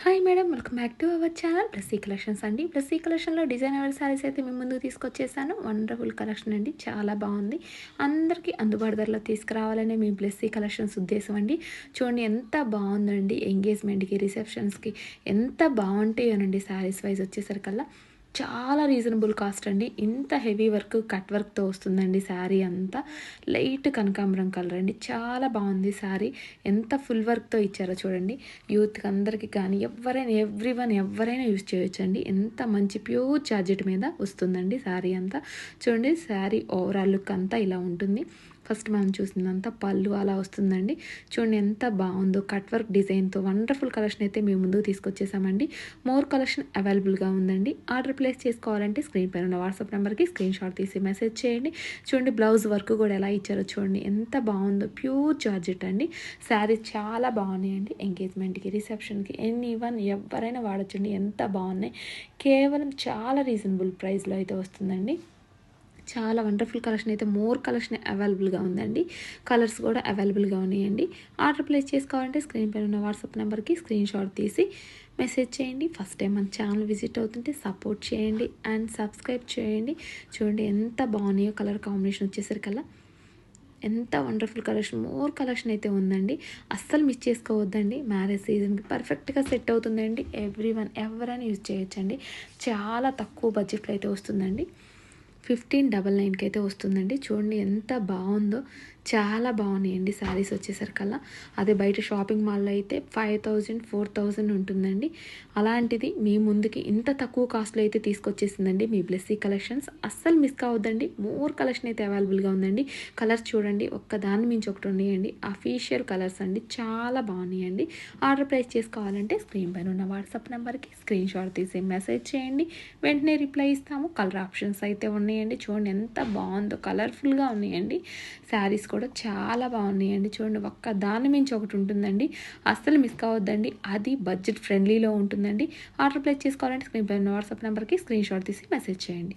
Hi madam, welcome back to our channel Blessy collections అండి. బ్లెస్సీ కలెక్షన్లో designer saris అయితే మేము ముందుకు తీసుకొచ్చేసాను. వండర్ఫుల్ కలెక్షన్ అండి, చాలా బాగుంది. అందరికీ అందుబాటు ధరలో తీసుకురావాలనే మీ బ్లెస్సీ కలెక్షన్స్ ఉద్దేశం అండి. చూడండి ఎంత బాగుందండి, ఎంగేజ్మెంట్కి, రిసెప్షన్స్కి ఎంత బాగుంటాయోనండి. శారీస్ వైజ్ వచ్చేసరికల్లా చాలా రీజనబుల్ కాస్ట్ అండి. ఇంత హెవీ వర్క్, కట్ వర్క్తో వస్తుందండి శారీ అంతా. లైట్ కనకాంబరం కలర్ అండి, చాలా బాగుంది శారీ. ఎంత ఫుల్ వర్క్తో ఇచ్చారో చూడండి. యూత్కి అందరికీ కానీ ఎవరైనా యూజ్ చేయొచ్చండి. ఎంత మంచి ప్యూర్ జార్జెట్ మీద వస్తుందండి శారీ అంతా. చూడండి, శారీ ఓవరాల్ లుక్ అంతా ఇలా ఉంటుంది. ఫస్ట్ మనం చూసిందంతా పళ్ళు అలా వస్తుందండి. చూడండి ఎంత బాగుందో, కట్ వర్క్ డిజైన్తో వండర్ఫుల్ కలెక్షన్ అయితే మేము ముందుకు తీసుకొచ్చేసామండి. మోర్ కలెక్షన్ అవైలబుల్గా ఉందండి. ఆర్డర్ ప్లేస్ చేసుకోవాలంటే స్క్రీన్ పైన ఉన్న వాట్సాప్ నెంబర్కి స్క్రీన్ షాట్ తీసి మెసేజ్ చేయండి. చూడండి, బ్లౌజ్ వర్క్ కూడా ఎలా ఇచ్చారో చూడండి, ఎంత బాగుందో. ప్యూర్ జార్జెట్ అండి. శారీస్ చాలా బాగున్నాయండి. ఎంగేజ్మెంట్కి, రిసెప్షన్కి, ఎవరైనా వాడచ్చండి. ఎంత బాగున్నాయి. కేవలం చాలా రీజనబుల్ ప్రైస్లో అయితే వస్తుందండి. చాలా వండర్ఫుల్ కలెక్షన్ అయితే, మోర్ కలెక్షన్ అవైలబుల్గా ఉందండి. కలర్స్ కూడా అవైలబుల్గా ఉన్నాయండి. ఆర్డర్ ప్లేస్ చేసుకోవాలంటే స్క్రీన్ పైన ఉన్న వాట్సాప్ నెంబర్కి స్క్రీన్ షాట్ తీసి మెసేజ్ చేయండి. ఫస్ట్ టైం మన ఛానల్ విజిట్ అవుతుంటే సపోర్ట్ చేయండి అండ్ సబ్స్క్రైబ్ చేయండి. చూడండి ఎంత బాగున్నాయో. కలర్ కాంబినేషన్ వచ్చేసరికల్లా ఎంత వండర్ఫుల్ కలెక్షన్, మోర్ కలెక్షన్ అయితే ఉందండి. అస్సలు మిస్ చేసుకోవద్దండి. మ్యారేజ్ సీజన్కి పర్ఫెక్ట్గా సెట్ అవుతుందండి. ఎవరైనా యూజ్ చేయొచ్చండి. చాలా తక్కువ బడ్జెట్లో అయితే వస్తుందండి. 1599కి అయితే వస్తుందండి. చూడండి ఎంత బాగుందో, చాలా బాగున్నాయండి శారీస్ వచ్చేసరికల్లా. అదే బయట షాపింగ్ మాల్లో అయితే 5000 4000 ఉంటుందండి. అలాంటిది మీ ముందుకి ఇంత తక్కువ కాస్ట్లో అయితే తీసుకొచ్చేసిందండి మీ బ్లెస్సీ కలెక్షన్స్. అస్సలు మిస్ కావద్దండి. మోర్ కలెక్షన్ అయితే అవైలబుల్గా ఉందండి. కలర్స్ చూడండి, ఒక్కదాని మించి ఒకటి ఉన్నాయండి. అఫీషియల్ కలర్స్ అండి, చాలా బాగున్నాయండి. ఆర్డర్ ప్లేస్ చేసుకోవాలంటే స్క్రీన్ పైన ఉన్న వాట్సాప్ నెంబర్కి స్క్రీన్ షాట్ తీసి మెసేజ్ చేయండి. వెంటనే రిప్లై ఇస్తాము. కలర్ ఆప్షన్స్ అయితే ఉన్నాయండి. చూడండి ఎంత బాగుందో, కలర్ఫుల్గా ఉన్నాయండి. శారీస్ కూడా చాలా బాగున్నాయండి. చూడండి, ఒక్క దాని మించి ఒకటి ఉంటుందండి. అస్సలు మిస్ కావద్దండి. అది బడ్జెట్ ఫ్రెండ్లీలో ఉంటుందండి. ఆర్డర్ ప్లేస్ చేసుకోవాలంటే స్క్రీన్ పైన వాట్సాప్ నెంబర్కి స్క్రీన్ షాట్ తీసి మెసేజ్ చేయండి.